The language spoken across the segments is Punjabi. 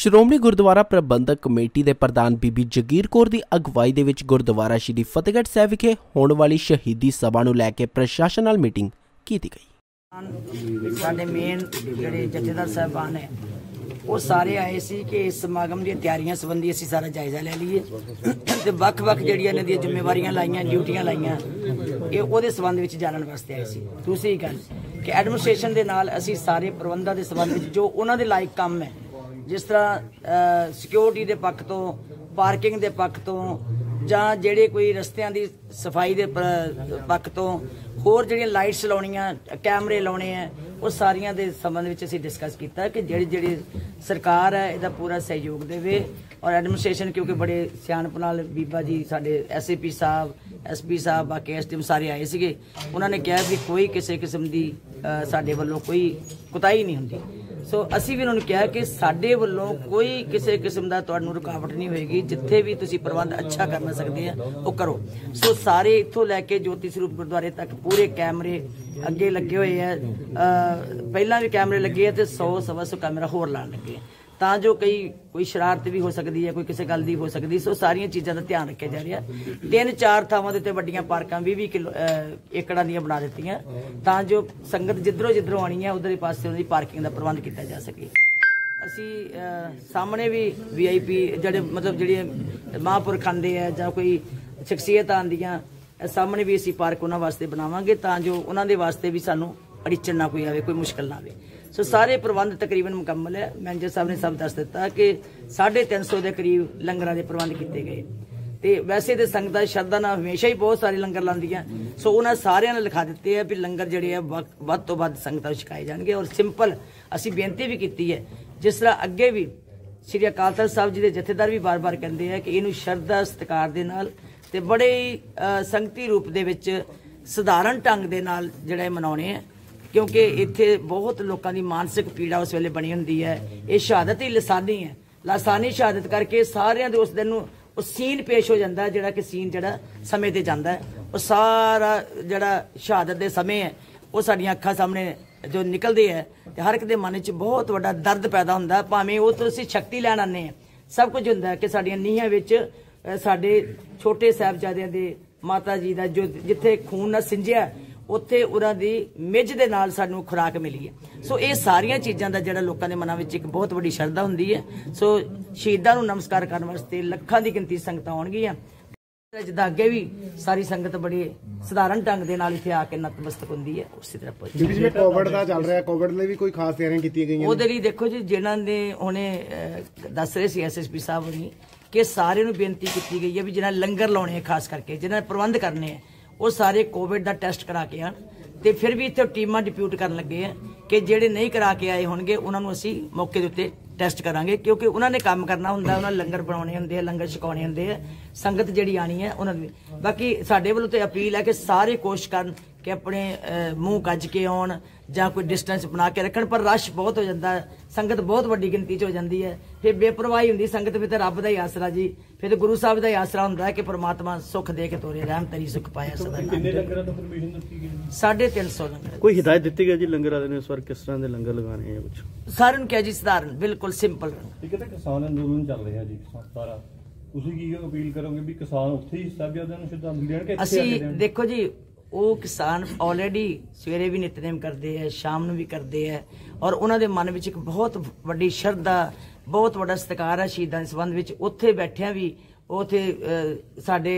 ਸ਼੍ਰੋਮਣੀ ਗੁਰਦੁਆਰਾ ਪ੍ਰਬੰਧਕ ਕਮੇਟੀ ਦੇ ਪ੍ਰਧਾਨ ਬੀਬੀ ਜਗੀਰ ਕੌਰ ਦੀ ਅਗਵਾਈ ਦੇ ਵਿੱਚ ਗੁਰਦੁਆਰਾ ਸ਼੍ਰੀ ਫਤਿਹਗੜ੍ਹ ਸਾਹਿਬ ਵਿਖੇ ਹੋਣ ਵਾਲੀ ਸ਼ਹੀਦੀ ਸਭਾ ਨੂੰ ਲੈ ਕੇ ਪ੍ਰਸ਼ਾਸਨ ਨਾਲ ਮੀਟਿੰਗ ਕੀਤੀ ਗਈ। ਸਾਡੇ ਮੇਨ ਜਿਹੜੇ ਜਥੇਦਾਰ ਸਾਹਿਬਾਨ ਨੇ ਉਹ ਸਾਰੇ ਆਏ ਸੀ ਕਿ ਇਸ ਸਮਾਗਮ ਦੀਆਂ ਤਿਆਰੀਆਂ ਸੰਬੰਧੀ ਅਸੀਂ ਸਾਰਾ ਜਾਇਜ਼ਾ ਲੈ ਲਈਏ ਤੇ ਵੱਖ-ਵੱਖ ਜਿਹੜੀਆਂ ਇਹਨਾਂ ਦੀਆਂ ਜ਼ਿੰਮੇਵਾਰੀਆਂ ਲਾਈਆਂ, ਡਿਊਟੀਆਂ ਲਾਈਆਂ, ਇਹ ਉਹਦੇ ਸੰਬੰਧ ਵਿੱਚ ਜਾਣਨ ਵਾਸਤੇ ਆਏ ਸੀ। ਦੂਸਰੀ ਗੱਲ ਕਿ ਐਡਮਿਨਿਸਟ੍ਰੇਸ਼ਨ ਦੇ ਨਾਲ ਅਸੀਂ ਸਾਰੇ ਪ੍ਰਬੰਧਾਂ ਦੇ ਸੰਬੰਧ ਵਿੱਚ ਜੋ ਉਹਨਾਂ ਦੇ ਲਾਇਕ ਕੰਮ ਹੈ, ਜਿਸ ਤਰ੍ਹਾਂ ਸਿਕਿਉਰਿਟੀ ਦੇ ਪੱਖ ਤੋਂ, ਪਾਰਕਿੰਗ ਦੇ ਪੱਖ ਤੋਂ, ਜਾਂ ਜਿਹੜੇ ਕੋਈ ਰਸਤਿਆਂ ਦੀ ਸਫਾਈ ਦੇ ਪੱਖ ਤੋਂ, ਹੋਰ ਜਿਹੜੀਆਂ ਲਾਈਟਸ ਲਾਉਣੀਆਂ, ਕੈਮਰੇ ਲਾਉਣੇ ਆ, ਉਹ ਸਾਰੀਆਂ ਦੇ ਸੰਬੰਧ ਵਿੱਚ ਅਸੀਂ ਡਿਸਕਸ ਕੀਤਾ ਕਿ ਜਿਹੜੀ ਸਰਕਾਰ ਹੈ ਇਹਦਾ ਪੂਰਾ ਸਹਿਯੋਗ ਦੇਵੇ। ਔਰ ਐਡਮਿਨਿਸਟ੍ਰੇਸ਼ਨ ਕਿਉਂਕਿ ਬੜੇ ਸਿਆਣਪ ਨਾਲ ਬੀਬਾ ਜੀ, ਸਾਡੇ SAP ਸਾਹਿਬ, SP ਸਾਹਿਬ, ਬਾਕੀ SDM ਸਾਰੇ ਆਏ ਸੀਗੇ, ਉਹਨਾਂ ਨੇ ਕਿਹਾ ਵੀ ਕੋਈ ਕਿਸੇ ਕਿਸਮ ਦੀ ਸਾਡੇ ਵੱਲੋਂ ਕੋਈ ਕੁਤਾਹੀ ਨਹੀਂ ਹੁੰਦੀ। ਸੋ ਅਸੀਂ ਵੀ ਉਹਨਾਂ ਨੂੰ ਕਿਹਾ ਕਿ ਸਾਡੇ ਵੱਲੋਂ ਕੋਈ ਕਿਸੇ ਕਿਸਮ ਦਾ ਤੁਹਾਨੂੰ ਰੁਕਾਵਟ ਨਹੀਂ ਹੋਏਗੀ, ਜਿੱਥੇ ਵੀ ਤੁਸੀਂ ਪ੍ਰਬੰਧ ਅੱਛਾ ਕਰਨਾ ਸਕਦੇ ਆ ਉਹ ਕਰੋ। ਸੋ ਸਾਰੇ ਇੱਥੋਂ ਲੈ ਕੇ ਜੋਤੀ ਸਰੂਪ ਗੁਰਦੁਆਰੇ ਤੱਕ ਪੂਰੇ ਕੈਮਰੇ ਅੱਗੇ ਲੱਗੇ ਹੋਏ ਆ। ਪਹਿਲਾਂ ਵੀ ਕੈਮਰੇ ਲੱਗੇ ਆ ਤੇ 100-125 ਕੈਮਰਾ ਹੋਰ ਲਾਉਣ ਲੱਗੇ ਤਾਂ ਜੋ ਕੋਈ ਸ਼ਰਾਰਤ ਵੀ ਹੋ ਸਕਦੀ ਹੈ, ਕੋਈ ਕਿਸੇ ਗੱਲ ਦੀ ਹੋ ਸਕਦੀ। ਸੋ ਸਾਰੀਆਂ ਚੀਜ਼ਾਂ ਦਾ ਧਿਆਨ ਰੱਖਿਆ ਜਾ ਰਿਹਾ। 3-4 ਥਾਵਾਂ ਦੇ ਉੱਤੇ ਵੱਡੀਆਂ ਪਾਰਕਾਂ 20 ਏਕੜਾਂ ਦੀਆਂ ਬਣਾ ਦਿੱਤੀਆਂ ਤਾਂ ਜੋ ਸੰਗਤ ਜਿੱਧਰੋਂ ਆਣੀ ਹੈ ਉਧਰ ਦੇ ਪਾਸੇ ਉਹਦੀ ਪਾਰਕਿੰਗ ਦਾ ਪ੍ਰਬੰਧ ਕੀਤਾ ਜਾ ਸਕੇ। ਅਸੀਂ ਸਾਹਮਣੇ ਵੀ VIP ਜਿਹੜੇ ਮਹਾਂਪੁਰਖ ਆਉਂਦੇ ਆ ਜਾਂ ਕੋਈ ਸ਼ਖਸੀਅਤ ਆਉਂਦੀਆਂ, ਸਾਹਮਣੇ ਵੀ ਅਸੀਂ ਪਾਰਕ ਉਹਨਾਂ ਵਾਸਤੇ ਬਣਾਵਾਂਗੇ ਤਾਂ ਜੋ ਉਹਨਾਂ ਦੇ ਵਾਸਤੇ ਵੀ ਸਾਨੂੰ ਅੜਿੱਚਣ ਨਾ ਕੋਈ ਆਵੇ, ਕੋਈ ਮੁਸ਼ਕਲ ਨਾ ਆਵੇ। ਸੋ ਸਾਰੇ ਪ੍ਰਬੰਧ ਤਕਰੀਬਨ ਮੁਕੰਮਲ ਹੈ। ਮੈਨੇਜਰ ਸਾਹਿਬ ਨੇ ਸਭ ਦੱਸ ਦਿੱਤਾ ਕਿ 350 ਦੇ ਕਰੀਬ ਲੰਗਰਾਂ ਦੇ ਪ੍ਰਬੰਧ ਕੀਤੇ ਗਏ ਤੇ ਵੈਸੇ ਤੇ ਸੰਗਤਾਂ ਸ਼ਰਧਾ ਨਾਲ ਹਮੇਸ਼ਾ ਹੀ ਬਹੁਤ ਸਾਰੇ ਲੰਗਰ ਲਾਉਂਦੀਆਂ। ਸੋ ਉਹਨਾਂ ਸਾਰਿਆਂ ਨੇ ਲਿਖਾ ਦਿੱਤੇ ਆ ਵੀ ਲੰਗਰ ਜਿਹੜੇ ਆ ਵੱਧ ਤੋਂ ਵੱਧ ਸੰਗਤਾਂ ਨੂੰ ਛਕਾਏ ਜਾਣਗੇ। ਔਰ ਸਿੰਪਲ ਅਸੀਂ ਬੇਨਤੀ ਵੀ ਕੀਤੀ ਹੈ, ਜਿਸ ਤਰ੍ਹਾਂ ਅੱਗੇ ਵੀ ਸ੍ਰੀ ਅਕਾਲ ਤਖ਼ਤ ਸਾਹਿਬ ਜੀ ਦੇ ਜਥੇਦਾਰ ਵੀ ਬਾਰ-ਬਾਰ ਕਹਿੰਦੇ ਆ ਕਿ ਇਹਨੂੰ ਸ਼ਰਧਾ ਸਤਿਕਾਰ ਦੇ ਨਾਲ ਤੇ ਬੜੇ ਸੰਗਤੀ ਰੂਪ ਦੇ ਵਿੱਚ ਸਧਾਰਨ ਢੰਗ ਦੇ ਨਾਲ ਜਿਹੜਾ ਮਨਾਉਣੇ ਆ, ਕਿਉਂਕਿ ਇੱਥੇ ਬਹੁਤ ਲੋਕਾਂ ਦੀ ਮਾਨਸਿਕ ਪੀੜਾ ਉਸ ਵੇਲੇ ਬਣੀ ਹੁੰਦੀ ਹੈ। ਇਹ ਸ਼ਹਾਦਤ ਹੀ ਲਾਸਾਨੀ ਹੈ, ਲਾਸਾਨੀ ਸ਼ਹਾਦਤ ਕਰਕੇ ਸਾਰਿਆਂ ਦੇ ਉਸ ਦਿਨ ਨੂੰ ਉਹ ਸੀਨ ਪੇਸ਼ ਹੋ ਜਾਂਦਾ, ਜਿਹੜਾ ਕਿ ਸੀਨ ਜਿਹੜਾ ਸਮੇਂ ਤੇ ਜਾਂਦਾ ਹੈ। ਉਹ ਸਾਰਾ ਜਿਹੜਾ ਸ਼ਹਾਦਤ ਦੇ ਸਮੇਂ ਹੈ ਉਹ ਸਾਡੀਆਂ ਅੱਖਾਂ ਸਾਹਮਣੇ ਜੋ ਨਿਕਲਦੇ ਹੈ ਤੇ ਹਰ ਇੱਕ ਦੇ ਮਨ 'ਚ ਬਹੁਤ ਵੱਡਾ ਦਰਦ ਪੈਦਾ ਹੁੰਦਾ। ਭਾਵੇਂ ਉਹ ਤੋਂ ਅਸੀਂ ਸ਼ਕਤੀ ਲੈਣ ਆਉਂਦੇ ਹਾਂ, ਸਭ ਕੁਝ ਹੁੰਦਾ ਕਿ ਸਾਡੀਆਂ ਨੀਹਾਂ ਵਿੱਚ ਸਾਡੇ ਛੋਟੇ ਸਾਹਿਬਜ਼ਾਦਿਆਂ ਦੇ ਮਾਤਾ ਜੀ ਦਾ ਜੋ ਜਿੱਥੇ ਖੂਨ ਨਾਲ ਸਿੰਜਿਆ ਉੱਥੇ ਉਹਨਾਂ ਦੀ ਮਿੱਝ ਦੇ ਨਾਲ ਸਾਨੂੰ ਖੁਰਾਕ ਮਿਲੀ ਹੈ। ਸੋ ਇਹ ਸਾਰੀਆਂ ਚੀਜ਼ਾਂ ਦਾ ਜਿਹੜਾ ਲੋਕਾਂ ਦੇ ਮਨਾਂ ਵਿੱਚ ਇੱਕ ਬਹੁਤ ਵੱਡੀ ਸ਼ਰਧਾ ਹੁੰਦੀ ਹੈ। ਸੋ ਸ਼ਹੀਦਾਂ ਨੂੰ ਨਮਸਕਾਰ ਕਰਨ ਵਾਸਤੇ ਲੱਖਾਂ ਦੀ ਗਿਣਤੀ ਸੰਗਤਾਂ ਆਉਣਗੀਆਂ। ਜਿੱਦਾਂ ਅੱਗੇ ਵੀ ਸਾਰੀ ਸੰਗਤ ਬੜੀ ਸਧਾਰਨ ਢੰਗ ਦੇ ਨਾਲ ਇੱਥੇ ਆ ਕੇ ਨਤਮਸਤਕ ਹੁੰਦੀ ਹੈ, ਉਸੇ ਤਰ੍ਹਾਂ ਕੋਵਿਡ ਦਾ ਚੱਲ ਰਿਹਾ, ਕੋਵਿਡ ਲਈ ਵੀ ਕੋਈ ਖਾਸ ਤਿਆਰੀਆਂ ਕੀਤੀਆਂ ਗਈਆਂ? ਉਹਦੇ ਲਈ ਦੇਖੋ ਜੀ, ਜਿਨ੍ਹਾਂ ਨੇ ਹੁਣੇ ਦੱਸ ਰਹੇ ਸੀ SSP ਸਾਹਿਬ ਹੋਣੀ ਕਿ ਸਾਰਿਆਂ ਨੂੰ ਬੇਨਤੀ ਕੀਤੀ ਗਈ ਹੈ ਵੀ ਜਿਹਨਾਂ ਲੰਗਰ ਲਾਉਣੇ, ਖਾਸ ਕਰਕੇ ਜਿਹਨਾਂ ਨੇ ਪ੍ਰਬੰਧ ਕਰਨੇ ਆ, ਉਹ ਸਾਰੇ ਕੋਵਿਡ ਦਾ ਟੈਸਟ ਕਰਾ ਕੇ ਆਣ। ਤੇ ਫਿਰ ਵੀ ਇੱਥੇ ਟੀਮਾਂ ਡਿਪਿਊਟ ਕਰਨ ਲੱਗੇ ਆ ਕਿ ਜਿਹੜੇ ਨਹੀਂ ਕਰਾ ਕੇ ਆਏ ਹੋਣਗੇ ਉਹਨਾਂ ਨੂੰ ਅਸੀਂ ਮੌਕੇ ਦੇ ਉੱਤੇ ਟੈਸਟ ਕਰਾਂਗੇ, ਕਿਉਂਕਿ ਉਹਨਾਂ ਨੇ ਕੰਮ ਕਰਨਾ ਹੁੰਦਾ, ਉਹਨਾਂ ਨੇ ਲੰਗਰ ਬਣਾਉਣੇ ਹੁੰਦੇ ਆ, ਲੰਗਰ ਛਕਾਉਣੇ ਹੁੰਦੇ ਆ, ਸੰਗਤ ਜਿਹੜੀ ਆਣੀ ਹੈ ਉਹਨਾਂ ਦੀ। ਬਾਕੀ ਸਾਡੇ ਵੱਲੋਂ ਤੇ ਅਪੀਲ ਹੈ ਕਿ ਸਾਰੇ ਕੋਸ਼ਿਸ਼ ਕਰਨ ਕਿ ਆਪਣੇ ਮੂੰਹ ਕੱਜ ਕੇ ਆਉਣ ਜਾਂ ਕੋਈ ਡਿਸਟੈਂਸ ਬਣਾ ਕੇ ਰੱਖਣ। ਪਰ ਰਸ਼ ਬਹੁਤ ਹੋ ਜਾਂਦਾ, ਸੰਗਤ ਬਹੁਤ ਵੱਡੀ ਗਿਣਤੀ 'ਚ ਹੋ ਜਾਂਦੀ ਹੈ, ਫਿਰ ਬੇਪਰਵਾਹੀ ਹੁੰਦੀ ਸੰਗਤ ਵਿੱਚ। ਰੱਬ ਦਾ ਹੀ ਆਸਰਾ ਜੀ, ਫਿਰ ਗੁਰੂ ਸਾਹਿਬ ਦਾ ਹੀ ਆਸਰਾ ਹੁੰਦਾ ਕਿ ਪ੍ਰਮਾਤਮਾ ਸੁੱਖ ਦੇ ਕੇ ਤੋਰੇ, ਰਹਿਮ ਤੇਰੀ ਸੁੱਖ ਪਾਇਆ ਸਦਾ। ਕਿੰਨੇ ਲੰਗਰਾਂ ਤੋਂ ਪਰਮਿਸ਼ਨ ਦਿੱਤੀ ਗਈ? 350 ਲੰਗਰ। ਕੋਈ ਹਿਦਾਇਤ ਦਿੱਤੀ ਗਈ ਜੀ ਲੰਗਰ ਵਾਲੇ ਨੇ ਇਸ ਵਾਰ ਕਿਸ ਤਰ੍ਹਾਂ ਦੇ ਲੰਗਰ ਲਗਾਣੇ ਆ? ਕੁਝ ਸਾਰਿਆਂ ਨੂੰ ਕਿਹਾ ਜੀ ਸਧਾਰਨ, ਬਿਲਕੁਲ ਸਿੰਪਲ। ਇੱਕ ਤਾਂ ਕਿਸਾਨ ਅੰਦੋਲਨ ਚੱਲ ਰਿਹਾ ਜੀ ਸਾਰਾ, ਤੁਸੀਂ ਕੀ ਅਪੀਲ ਕਰੋਗੇ ਵੀ ਕਿਸਾਨ ਉੱਥੇ ਹੀ ਸਾਹਿਬਜ਼ਾਦਿਆਂ ਨੂੰ ਸ਼ਰਧਾਂਜਲੀ ਦੇਣ ਕਿ ਅਸੀਂ ਦੇਖੋ ਜੀ, ਉਹ ਕਿਸਾਨ ਆਲਰੇਡੀ ਸਵੇਰੇ ਵੀ ਨਿਤਨੇਮ ਕਰਦੇ ਆ, ਸ਼ਾਮ ਨੂੰ ਵੀ ਕਰਦੇ ਆ, ਔਰ ਉਹਨਾਂ ਦੇ ਮਨ ਵਿੱਚ ਇੱਕ ਬਹੁਤ ਵੱਡੀ ਸ਼ਰਧਾ, ਬਹੁਤ ਵੱਡਾ ਸਤਿਕਾਰ ਹੈ ਸ਼ਹੀਦਾਂ ਦੇ ਸੰਬੰਧ ਵਿੱਚ। ਉੱਥੇ ਬੈਠਿਆਂ ਵੀ ਉੱਥੇ ਸਾਡੇ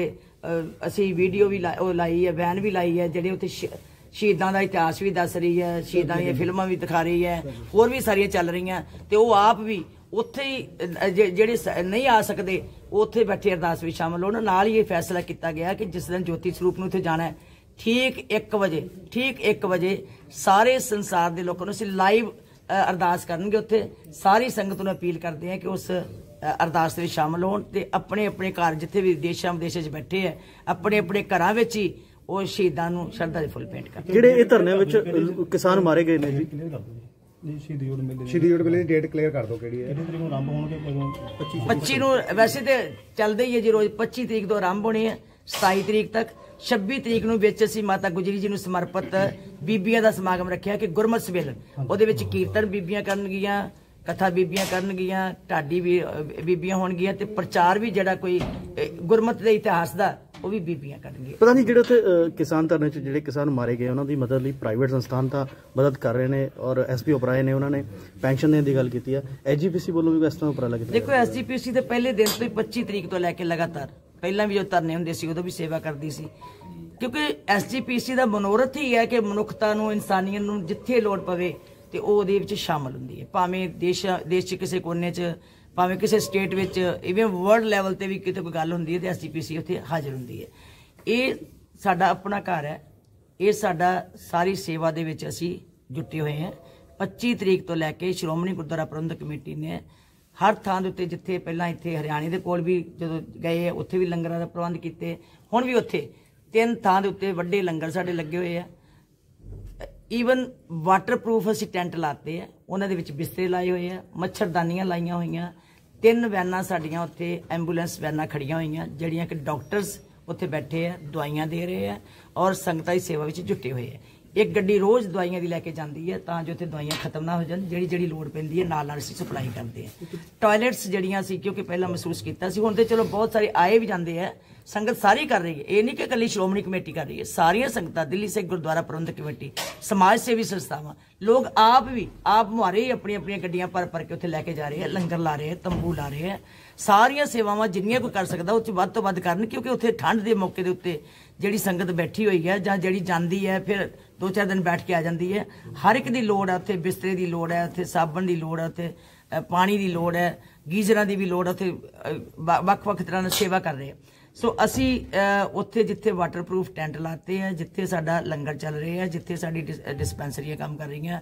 ਅਸੀਂ ਵੀਡੀਓ ਵੀ ਲਾਈ ਹੈ, ਵੈਨ ਵੀ ਲਾਈ ਹੈ, ਜਿਹੜੇ ਉੱਥੇ ਸ਼ਹੀਦਾਂ ਦਾ ਇਤਿਹਾਸ ਵੀ ਦੱਸ ਰਹੀ ਹੈ, ਸ਼ਹੀਦਾਂ ਦੀਆਂ ਫਿਲਮਾਂ ਵੀ ਦਿਖਾ ਰਹੀ ਹੈ, ਹੋਰ ਵੀ ਸਾਰੀਆਂ ਚੱਲ ਰਹੀਆਂ। ਤੇ ਉਹ ਆਪ ਵੀ ਉੱਥੇ ਹੀ ਜਿਹੜੇ ਨਹੀਂ ਆ ਸਕਦੇ ਉਹ ਉੱਥੇ ਬੈਠੇ ਅਰਦਾਸ ਵਿੱਚ ਸ਼ਾਮਲ ਹੋਣ। ਨਾਲ ਹੀ ਇਹ ਫੈਸਲਾ ਕੀਤਾ ਗਿਆ ਕਿ ਜਿਸ ਦਿਨ ਜੋਤੀ ਸਰੂਪ ਨੂੰ ਉੱਥੇ ਜਾਣਾ ਹੈ, ਠੀਕ 1 ਵਜੇ ਸਾਰੇ ਸੰਸਾਰ ਦੇ ਲੋਕਾਂ ਨੂੰ ਅਸੀਂ ਲਾਈਵ ਅਰਦਾਸ ਕਰਨਗੇ ਉੱਥੇ। ਸਾਰੀ ਸੰਗਤ ਨੂੰ ਅਪੀਲ ਕਰਦੇ ਹਾਂ ਕਿ ਉਸ ਅਰਦਾਸ ਦੇ ਵਿੱਚ ਸ਼ਾਮਲ ਹੋਣ ਤੇ ਆਪਣੇ ਆਪਣੇ ਘਰ, ਜਿੱਥੇ ਵੀ ਦੇਸ਼ਾਂ ਵਿਦੇਸ਼ਾਂ 'ਚ ਬੈਠੇ ਹੈ, ਆਪਣੇ ਆਪਣੇ ਘਰਾਂ ਵਿੱਚ ਹੀ ਉਹ ਸ਼ਹੀਦਾਂ ਨੂੰ ਸ਼ਰਧਾ ਦੇ ਫੁੱਲ ਭੇਂਟ ਕਰਨ। ਜਿਹੜੇ ਇਹ ਧਰਨੇ ਵਿੱਚ ਕਿਸਾਨ ਮਾਰੇ ਗਏ ਨੇ ਜੀ, ਸ਼ਹੀਦੀ ਜੋੜ ਮੇਲੇ ਦੀ ਡੇਟ ਕਲੀਅਰ ਕਰ ਦਿਓ, ਕਿਹੜੀ ਹੈ? 25 ਨੂੰ ਵੈਸੇ ਤੇ ਚੱਲਦੇ ਹੀ ਹੈ ਜੀ, ਰੋਜ਼ 25 ਤਰੀਕ ਤੋਂ ਆਰੰਭ ਹੋਣੇ ਆ, 27 ਤਰੀਕ ਤੱਕ। 26 ਤਰੀਕ ਨੂੰ ਵਿੱਚ ਅਸੀਂ ਮਾਤਾ ਗੁਜਰੀ ਜੀ ਨੂੰ ਸਮਰਪਿਤ ਬੀਬੀਆਂ ਦਾ ਸਮਾਗਮ ਰੱਖਿਆ ਕਿ ਗੁਰਮਤਿ ਸਵੇਲਨ, ਉਹਦੇ ਵਿੱਚ ਕੀਰਤਨ ਬੀਬੀਆਂ ਕਰਨਗੀਆਂ, कथा बीबियां करनगियां, ढाडी भी बीबियां होणगियां ते प्रचार भी जिहड़ा कोई गुरमत दे इतिहास दा ਉਹ ਵੀ ਬੀਬੀਆਂ ਕਰਨਗੇ। ਪਤਾ ਨਹੀਂ ਜਿਹੜੇ ਉੱਥੇ ਕਿਸਾਨ ਧਰਨੇ 'ਚ ਜਿਹੜੇ ਕਿਸਾਨ ਮਾਰੇ ਗਏ ਉਹਨਾਂ ਦੀ ਮਦਦ ਲਈ ਪ੍ਰਾਈਵੇਟ ਸੰਸਥਾਨ ਤਾਂ ਮਦਦ ਕਰ ਰਹੇ ਨੇ ਔਰ ਐਸਪੀ ਉਪਰਾਏ ਨੇ ਉਹਨਾਂ ਨੇ ਪੈਨਸ਼ਨ ਦੇਣ ਦੀ ਗੱਲ ਕੀਤੀ ਹੈ। ਐਸਜੀਪੀਸੀ ਵੱਲੋਂ ਵੀ ਇਸ ਤਰ੍ਹਾਂ ਉਪਰਾਲਾ ਕੀਤਾ। ਦੇਖੋ ਐਸਜੀਪੀਸੀ ਦੇ ਪਹਿਲੇ ਦਿਨ ਤੋਂ ਹੀ 25 ਤਰੀਕ ਤੋਂ ਲੈ ਕੇ ਲਗਾਤਾਰ ਪਹਿਲਾਂ ਵੀ ਜੋ ਧਰਨੇ ਹੁੰਦੇ ਸੀ ਉਦੋਂ ਵੀ ਸੇਵਾ ਕਰਦੀ ਸੀ, ਕਿਉਂਕਿ ਐਸਜੀਪੀਸੀ ਦਾ ਮਨੋਰਥ ਹੀ ਹੈ ਕਿ ਮਨੁੱਖਤਾ ਨੂੰ, ਇਨਸਾਨੀਅਤ ਨੂੰ ਜਿੱਥੇ ਲੋੜ ਪਵੇ ਤੇ ਉਹ ਉਹਦੇ ਵਿੱਚ ਸ਼ਾਮਲ ਹੁੰਦੀ ਹੈ। ਭਾਵੇਂ ਦੇਸ਼ 'ਚ ਕਿਸੇ ਕੋਨੇ 'ਚ, ਭਾਵੇਂ ਕਿਸੇ ਸਟੇਟ ਵਿੱਚ, ਇਵੇਂ ਵਰਲਡ ਲੈਵਲ ਤੇ ਵੀ ਕਿਤੇ ਕੋਈ ਗੱਲ ਹੁੰਦੀ ਹੈ ਤੇ ਐਸਜੀਪੀਸੀ ਉੱਥੇ ਹਾਜ਼ਰ ਹੁੰਦੀ ਹੈ। ਇਹ ਸਾਡਾ ਆਪਣਾ ਘਰ ਹੈ, ਇਹ ਸਾਡਾ ਸਾਰੀ ਸੇਵਾ ਦੇ ਵਿੱਚ ਅਸੀਂ ਜੁਟੇ ਹੋਏ ਹਾਂ। 25 ਤਰੀਕ ਤੋਂ ਲੈ ਕੇ ਸ਼੍ਰੋਮਣੀ ਗੁਰਦੁਆਰਾ ਪ੍ਰਬੰਧਕ ਕਮੇਟੀ ਨੇ ਹਰ ਥਾਂ ਦੇ ਉੱਤੇ, ਜਿੱਥੇ ਪਹਿਲਾਂ ਇੱਥੇ ਹਰਿਆਣੇ ਦੇ ਕੋਲ ਵੀ ਜਦੋਂ ਗਏ ਉੱਥੇ ਵੀ ਲੰਗਰਾਂ ਦਾ ਪ੍ਰਬੰਧ ਕੀਤੇ, ਹੁਣ ਵੀ ਉੱਥੇ 3 ਥਾਂ ਦੇ ਉੱਤੇ ਵੱਡੇ ਲੰਗਰ ਸਾਡੇ ਲੱਗੇ ਹੋਏ ਆ। ਈਵਨ ਵਾਟਰਪ੍ਰੂਫ ਅਸੀਂ ਟੈਂਟ ਲਾਤੇ ਆ, ਉਹਨਾਂ ਦੇ ਵਿੱਚ ਬਿਸਤਰੇ ਲਾਏ ਹੋਏ ਆ, ਮੱਛਰਦਾਨੀਆਂ ਲਾਈਆਂ ਹੋਈਆਂ। 3 ਵੈਨਾਂ ਸਾਡੀਆਂ ਉੱਥੇ ਐਂਬੂਲੈਂਸ ਵੈਨਾਂ ਖੜੀਆਂ ਹੋਈਆਂ ਜਿਹੜੀਆਂ ਕਿ ਡਾਕਟਰਸ ਉੱਥੇ ਬੈਠੇ ਆ, ਦਵਾਈਆਂ ਦੇ ਰਹੇ ਆ ਔਰ ਸੰਗਤਾਂ ਦੀ ਸੇਵਾ ਵਿੱਚ ਜੁਟੇ ਹੋਏ ਆ। ਇੱਕ ਗੱਡੀ ਰੋਜ਼ ਦਵਾਈਆਂ ਦੀ ਲੈ ਕੇ ਜਾਂਦੀ ਹੈ ਤਾਂ ਜੋ ਉੱਥੇ ਦਵਾਈਆਂ ਖਤਮ ਨਾ ਹੋ ਜਾਣ, ਜਿਹੜੀ ਲੋੜ ਪੈਂਦੀ ਹੈ ਨਾਲ ਅਸੀਂ ਸਪਲਾਈ ਕਰਦੇ ਹਾਂ। ਟਾਇਲਟਸ ਜਿਹੜੀਆਂ ਸੀ, ਕਿਉਂਕਿ ਪਹਿਲਾਂ ਮਹਿਸੂਸ ਕੀਤਾ ਸੀ, ਹੁਣ ਤੇ ਚਲੋ ਬਹੁਤ ਸਾਰੇ ਆਏ ਵੀ ਜਾਂਦੇ ਆ, ਸੰਗਤ ਸਾਰੀ ਕਰ ਰਹੀ ਹੈ। ਇਹ ਨਹੀਂ ਕਿ ਇਕੱਲੀ ਸ਼੍ਰੋਮਣੀ ਕਮੇਟੀ ਕਰ ਰਹੀ ਹੈ, ਸਾਰੀਆਂ ਸੰਗਤਾਂ, ਦਿੱਲੀ ਸਿੱਖ ਗੁਰਦੁਆਰਾ ਪ੍ਰਬੰਧਕ ਕਮੇਟੀ, ਸਮਾਜ ਸੇਵੀ ਸੰਸਥਾਵਾਂ, ਲੋਕ ਆਪ ਮੁਹਾਰੇ ਹੀ ਆਪਣੀਆਂ ਗੱਡੀਆਂ ਭਰ ਕੇ ਉੱਥੇ ਲੈ ਕੇ ਜਾ ਰਹੇ ਆ, ਲੰਗਰ ਲਾ ਰਹੇ ਆ, ਤੰਬੂ ਲਾ ਰਹੇ ਆ। ਸਾਰੀਆਂ ਸੇਵਾਵਾਂ ਜਿੰਨੀਆਂ ਕੋਈ ਕਰ ਸਕਦਾ ਉੱਥੇ ਵੱਧ ਤੋਂ ਵੱਧ ਕਰਨ, ਕਿਉਂਕਿ ਉੱਥੇ ਠੰਡ ਦੇ ਮੌਕੇ ਦੇ ਉੱਤੇ ਜਿਹੜੀ ਸੰਗਤ ਬੈਠੀ ਹੋਈ ਹੈ ਜਾਂ ਜਿਹੜੀ ਜਾਂਦੀ ਹੈ ਫਿਰ 2-4 ਦਿਨ ਬੈਠ ਕੇ ਆ ਜਾਂਦੀ ਹੈ, ਹਰ ਇੱਕ ਦੀ ਲੋੜ ਹੈ ਉੱਥੇ। ਬਿਸਤਰੇ ਦੀ ਲੋੜ ਹੈ ਉੱਥੇ, ਸਾਬਣ ਦੀ ਲੋੜ ਹੈ ਉੱਥੇ, ਪਾਣੀ ਦੀ ਲੋੜ ਹੈ, ਗੀਜ਼ਰਾਂ ਦੀ ਵੀ ਲੋੜ ਹੈ ਉੱਥੇ, ਵੱਖ-ਵੱਖ ਤਰ੍ਹਾਂ ਨਾਲ ਸੇਵਾ ਕਰ ਰਹੇ ਆ। ਸੋ ਅਸੀਂ ਉੱਥੇ ਜਿੱਥੇ ਵਾਟਰਪ੍ਰੂਫ ਟੈਂਟ ਲਾਤੇ ਆ, ਜਿੱਥੇ ਸਾਡਾ ਲੰਗਰ ਚੱਲ ਰਿਹਾ, ਜਿੱਥੇ ਸਾਡੀ ਡਿਸਪੈਂਸਰੀਆਂ ਕੰਮ ਕਰ ਰਹੀਆਂ,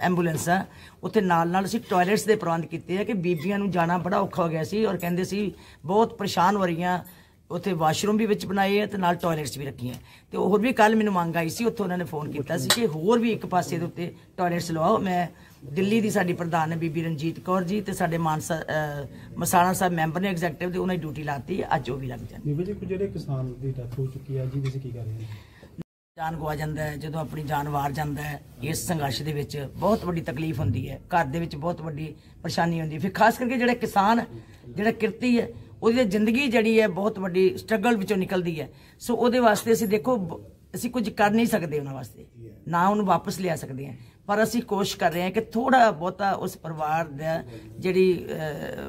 ਐਂਬੂਲੈਂਸਾਂ, ਉੱਥੇ ਨਾਲ ਅਸੀਂ ਟਾਇਲਟਸ ਦੇ ਪ੍ਰਬੰਧ ਕੀਤੇ ਆ ਕਿ ਬੀਬੀਆਂ ਨੂੰ ਜਾਣਾ ਬੜਾ ਔਖਾ ਹੋ ਗਿਆ ਸੀ ਔਰ ਕਹਿੰਦੇ ਸੀ ਬਹੁਤ ਪਰੇਸ਼ਾਨ ਹੋ ਰਹੀਆਂ। ਉੱਥੇ ਵਾਸ਼ਰੂਮ ਵੀ ਵਿੱਚ ਬਣਾਏ ਆ ਤੇ ਨਾਲ ਟਾਇਲਟਸ ਵੀ ਰੱਖੀਆਂ। ਤੇ ਹੋਰ ਵੀ ਕੱਲ ਮੈਨੂੰ ਮੰਗ ਆਈ ਸੀ, ਉੱਥੋਂ ਉਹਨਾਂ ਨੇ ਫੋਨ ਕੀਤਾ ਸੀ ਕਿ ਹੋਰ ਵੀ ਇੱਕ ਪਾਸੇ ਦੇ ਉੱਤੇ ਟਾਇਲਟਸ ਲਵਾਓ। ਮੈਂ ਦਿੱਲੀ ਦੀ ਸਾਡੀ ਪ੍ਰਧਾਨ ਹੈ ਬੀਬੀ ਰਣਜੀਤ ਕੌਰ ਜੀ ਤੇ ਸਾਡੇ ਮਸਾਣਾ ਸਾਹਿਬ ਮੈਂਬਰ ਨੇ ਐਗਜ਼ੈਕਟਿਵ ਦੇ, ਉਹਨਾਂ ਦੀ ਡਿਊਟੀ ਲਾਤੀ, ਅੱਜ ਉਹ ਵੀ ਲੱਗ ਜਾਣ। ਬੀਬੀ ਜੀ, ਜਿਹੜੇ ਕਿਸਾਨ ਦੀ ਡੈਥ ਹੋ ਚੁੱਕੀ ਹੈ ਜੀ, ਤੁਸੀਂ ਕੀ ਕਰ ਰਹੇ ਹੋ? ਜਾਨ ਗਵਾ ਜਾਂਦਾ ਹੈ, ਜਦੋਂ ਆਪਣੀ ਜਾਨ ਵਾਰ ਜਾਂਦਾ ਹੈ, ਇਸ ਸੰਘਰਸ਼ ਦੇ ਵਿੱਚ ਬਹੁਤ ਵੱਡੀ ਤਕਲੀਫ ਹੁੰਦੀ ਹੈ, ਘਰ ਦੇ ਵਿੱਚ ਬਹੁਤ ਵੱਡੀ ਪਰੇਸ਼ਾਨੀ ਹੁੰਦੀ ਹੈ। ਫਿਰ ਖਾਸ ਕਰਕੇ ਜਿਹੜਾ ਕਿਸਾਨ, ਜਿਹੜਾ ਕਿਰਤੀ ਹੈ, ਉਹਦੀ ਜ਼ਿੰਦਗੀ ਜਿਹੜੀ ਹੈ ਬਹੁਤ ਵੱਡੀ ਸਟਰਗਲ ਵਿੱਚੋਂ ਨਿਕਲਦੀ ਹੈ। ਸੋ ਉਹਦੇ ਵਾਸਤੇ ਅਸੀਂ ਦੇਖੋ, ਅਸੀਂ ਕੁਝ ਕਰ ਨਹੀਂ ਸਕਦੇ ਉਹਨਾਂ ਵਾਸਤੇ, ਨਾ ਉਹਨੂੰ ਵਾਪਸ ਲਿਆ ਸਕਦੇ ਹਾਂ, ਪਰ ਅਸੀਂ ਕੋਸ਼ਿਸ਼ ਕਰ ਰਹੇ ਹਾਂ ਕਿ ਥੋੜਾ ਬਹੁਤਾ ਉਸ ਪਰਿਵਾਰ ਦਾ ਜਿਹੜੀ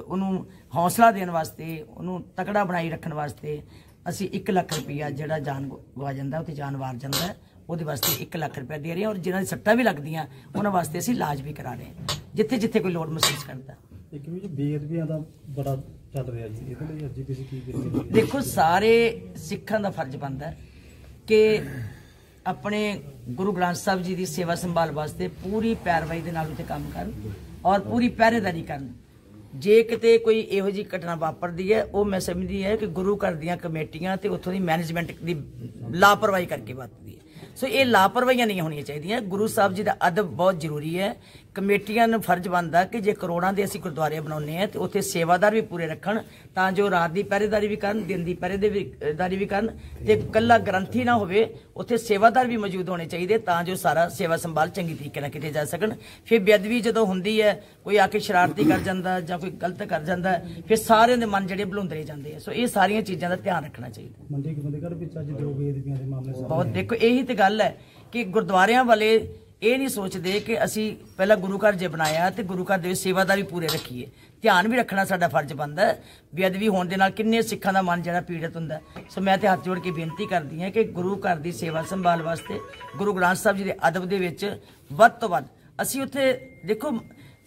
ਉਹਨੂੰ ਹੌਸਲਾ ਦੇਣ ਵਾਸਤੇ, ਉਹਨੂੰ ਤਕੜਾ ਬਣਾਈ ਰੱਖਣ ਵਾਸਤੇ ਅਸੀਂ 1 ਲੱਖ ਰੁਪਇਆ ਜਿਹੜਾ ਜਾਨ ਗਵਾ ਜਾਂਦਾ ਉੱਥੇ ਜਾਨ ਵਾਰ ਜਾਂਦਾ ਹੈ, ਉਹਦੇ ਵਾਸਤੇ 1 ਲੱਖ ਰੁਪਇਆ ਦੇ ਰਹੇ ਹਾਂ। ਔਰ ਜਿਹਨਾਂ ਦੀ ਸੱਟਾਂ ਵੀ ਲੱਗਦੀਆਂ ਉਹਨਾਂ ਵਾਸਤੇ ਅਸੀਂ ਇਲਾਜ ਵੀ ਕਰਾ ਰਹੇ ਹਾਂ, ਜਿੱਥੇ ਕੋਈ ਲੋੜ ਮਹਿਸੂਸ ਕਰਦਾ। ਇੱਕ ਵੀ ਬੇਅਦਬੀਆਂ ਦਾ ਬੜਾ ਚੱਲ ਰਿਹਾ ਜੀ, ਇਹਦੇ ਲਈ ਐਸਜੀਪੀਸੀ ਕੀ ਕਰੇ? ਦੇਖੋ, ਸਾਰੇ ਸਿੱਖਾਂ ਦਾ ਫਰਜ਼ ਬਣਦਾ ਹੈ ਕਿ ਆਪਣੇ ਗੁਰੂ ਗ੍ਰੰਥ ਸਾਹਿਬ ਜੀ ਦੀ ਸੇਵਾ ਸੰਭਾਲ ਵਾਸਤੇ ਪੂਰੀ ਪੈਰਵਾਈ ਦੇ ਨਾਲ ਉੱਥੇ ਕੰਮ ਕਰਨ ਔਰ ਪੂਰੀ ਪਹਿਰੇਦਾਰੀ ਕਰਨ। ਜੇ ਕਿਤੇ ਕੋਈ ਇਹੋ ਜਿਹੀ ਘਟਨਾ ਵਾਪਰਦੀ ਹੈ, ਉਹ ਮੈਂ ਸਮਝਦੀ ਹੈ ਕਿ ਗੁਰੂ ਘਰ ਦੀਆਂ ਕਮੇਟੀਆਂ ਤੇ ਉੱਥੋਂ ਦੀ ਮੈਨੇਜਮੈਂਟ ਦੀ ਲਾਪਰਵਾਹੀ ਕਰਕੇ ਵਾਪਰਦੀ ਹੈ। ਸੋ ਇਹ ਲਾਪਰਵਾਹੀਆਂ ਨਹੀਂ ਹੋਣੀਆਂ ਚਾਹੀਦੀਆਂ। ਗੁਰੂ ਸਾਹਿਬ ਜੀ ਦਾ ਅਦਬ ਬਹੁਤ ਜ਼ਰੂਰੀ ਹੈ। ਕਮੇਟੀਆਂ ਨੂੰ ਫਰਜ਼ ਬਣਦਾ ਕਿ ਜੇ ਕਰੋੜਾਂ ਦੇ ਅਸੀਂ ਗੁਰਦੁਆਰੇ ਬਣਾਉਂਦੇ ਆ ਤੇ ਉੱਥੇ ਸੇਵਾਦਾਰ ਵੀ ਪੂਰੇ ਰੱਖਣ, ਤਾਂ ਜੋ ਰਾਤ ਦੀ ਪਹਿਰੇਦਾਰੀ ਵੀ ਕਰਨ, ਦਿਨ ਦੀ ਪਹਿਰੇਦਾਰੀ ਵੀ ਕਰਨ, ਤੇ ਕੱਲਾ ਗ੍ਰੰਥੀ ਨਾ ਹੋਵੇ, ਉੱਥੇ ਸੇਵਾਦਾਰ ਵੀ ਮੌਜੂਦ ਹੋਣੇ ਚਾਹੀਦੇ ਤਾਂ ਜੋ ਸਾਰਾ ਸੇਵਾ ਸੰਭਾਲ ਚੰਗੀ ਤਰੀਕੇ ਨਾਲ ਕੀਤੇ ਜਾ ਸਕਣ। ਫਿਰ ਬੇਅਦਬੀ ਜਦੋਂ ਹੁੰਦੀ ਹੈ, ਕੋਈ ਆ ਕੇ ਸ਼ਰਾਰਤੀ ਕਰ ਜਾਂਦਾ ਜਾਂ ਕੋਈ ਗਲਤ ਕਰ ਜਾਂਦਾ, ਫਿਰ ਸਾਰਿਆਂ ਦੇ ਮਨ ਜਿਹੜੇ ਭੁਲੰਦਰੇ ਜਾਂਦੇ ਆ। ਸੋ ਇਹ ਸਾਰੀਆਂ ਚੀਜ਼ਾਂ ਦਾ ਧਿਆਨ ਰੱਖਣਾ ਚਾਹੀਦਾ। ਮੰਡੀ ਗੋਬਿੰਦਗੜ੍ਹ ਵਿੱਚ ਅੱਜ 2 ਬੇਅਦਬੀਆਂ ਦੇ ਮਾਮਲੇ ਬਹੁਤ, ਦੇਖੋ ਇਹੀ ਤੇ ਗੱਲ ਹੈ ਕਿ ਗੁਰਦੁਆਰਿਆਂ ਵਾਲੇ ਇਹ ਨਹੀਂ ਸੋਚਦੇ ਕਿ ਅਸੀਂ ਪਹਿਲਾਂ ਗੁਰੂ ਘਰ ਜੇ ਬਣਾਇਆ ਤੇ ਗੁਰੂ ਘਰ ਦੇ ਵਿੱਚ ਸੇਵਾਦਾਰੀ ਪੂਰੇ ਰੱਖੀਏ। ਧਿਆਨ ਵੀ ਰੱਖਣਾ ਸਾਡਾ ਫਰਜ਼ ਬਣਦਾ ਹੈ। ਬੇਅਦਬੀ ਹੋਣ ਦੇ ਨਾਲ ਕਿੰਨੇ ਸਿੱਖਾਂ ਦਾ ਮਨ ਜਿਹੜਾ ਪੀੜਤ ਹੁੰਦਾ। ਸੋ ਮੈਂ ਤੇ ਹੱਥ ਜੋੜ ਕੇ ਬੇਨਤੀ ਕਰਦੀ ਹਾਂ ਕਿ ਗੁਰੂ ਘਰ ਦੀ ਸੇਵਾ ਸੰਭਾਲ ਵਾਸਤੇ, ਗੁਰੂ ਗ੍ਰੰਥ ਸਾਹਿਬ ਜੀ ਦੇ ਅਦਬ ਦੇ ਵਿੱਚ ਵੱਧ ਤੋਂ ਵੱਧ ਅਸੀਂ ਉੱਥੇ ਦੇਖੋ,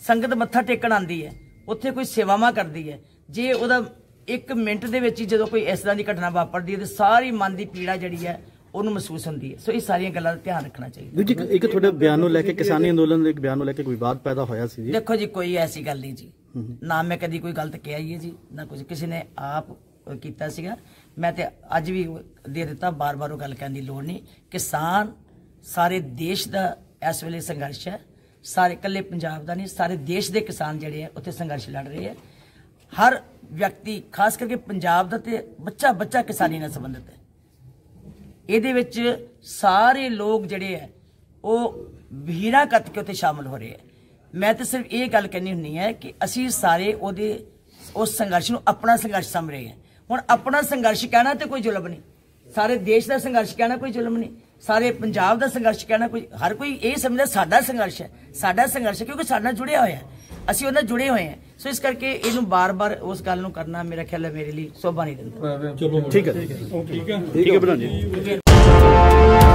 ਸੰਗਤ ਮੱਥਾ ਟੇਕਣ ਆਉਂਦੀ ਹੈ, ਉੱਥੇ ਕੋਈ ਸੇਵਾਵਾਂ ਕਰਦੀ ਹੈ, ਜੇ ਉਹਦਾ 1 ਮਿੰਟ ਦੇ ਵਿੱਚ ਹੀ ਜਦੋਂ ਕੋਈ ਇਸ ਤਰ੍ਹਾਂ ਦੀ ਘਟਨਾ ਵਾਪਰਦੀ ਹੈ ਤੇ ਸਾਰੀ ਮਨ ਦੀ ਪੀੜਾ ਜਿਹੜੀ ਹੈ ਉਹਨੂੰ ਮਹਿਸੂਸ ਹੁੰਦੀ ਹੈ। ਸੋ ਇਹ ਸਾਰੀਆਂ ਗੱਲਾਂ ਦਾ ਧਿਆਨ ਰੱਖਣਾ ਚਾਹੀਦਾ। ਜੀ, ਇੱਕ ਤੁਹਾਡੇ ਬਿਆਨ ਨੂੰ ਲੈ ਕੇ, ਕਿਸਾਨੀ ਅੰਦੋਲਨ ਦੇ ਇੱਕ ਬਿਆਨ ਨੂੰ ਲੈ ਕੇ ਕੋਈ ਵਿਵਾਦ ਪੈਦਾ ਹੋਇਆ ਸੀ ਜੀ? ਦੇਖੋ ਜੀ, ਕੋਈ ਐਸੀ ਗੱਲ ਨਹੀਂ ਜੀ, ਨਾ ਮੈਂ ਕਦੀ ਕੋਈ ਗਲਤ ਕਿਹਾ ਹੀ ਹੈ ਜੀ, ਨਾ ਕੁਝ ਕਿਸੇ ਨੇ ਆਪ ਕੀਤਾ ਸੀਗਾ। ਮੈਂ ਤੇ ਅੱਜ ਵੀ ਦੇ ਦਿੱਤਾ, ਬਾਰ-ਬਾਰ ਉਹ ਗੱਲ ਕਰਨ ਦੀ ਲੋੜ ਨਹੀਂ। ਕਿਸਾਨ ਸਾਰੇ ਦੇਸ਼ ਦਾ ਇਸ ਵੇਲੇ ਸੰਘਰਸ਼ ਹੈ, ਸਾਰੇ ਇਕੱਲੇ ਪੰਜਾਬ ਦਾ ਨਹੀਂ, ਸਾਰੇ ਦੇਸ਼ ਦੇ ਕਿਸਾਨ ਜਿਹੜੇ ਆ ਉੱਥੇ ਸੰਘਰਸ਼ ਲੜ ਰਹੇ ਆ। ਹਰ ਵਿਅਕਤੀ, ਖਾਸ ਕਰਕੇ ਪੰਜਾਬ ਦਾ ਤੇ ਬੱਚਾ ਕਿਸਾਨੀ ਨਾਲ ਸੰਬੰਧਿਤ ਹੈ। ਇਹਦੇ ਵਿੱਚ ਸਾਰੇ ਲੋਕ ਜਿਹੜੇ ਹੈ ਉਹ ਵਹੀਰਾਂ ਕੱਤ ਕੇ ਉੱਥੇ ਸ਼ਾਮਲ ਹੋ ਰਹੇ ਹੈ। मैं तो सिर्फ ये गल कहनी हुंदी है कि असी सारे उस संघर्ष नूं अपना संघर्ष समझ रहे हैं। हुण अपना संघर्ष कहना तो कोई जुल्म नहीं, सारे देश का संघर्ष कहना कोई जुल्म नहीं, सारे पंजाब का संघर्ष कहना कोई, हर कोई ये समझदा साडा संघर्ष है, साडा संघर्ष है, क्योंकि साडे नाल जुड़िया होया है, असीं उहदे नाल जुड़े हुए हैं। सो इस करके इहनूं बार-बार उस गल नूं करना मेरा ख्याल है मेरे लिए शोभा नहीं दिंदा। ठीक है प्रधान जी।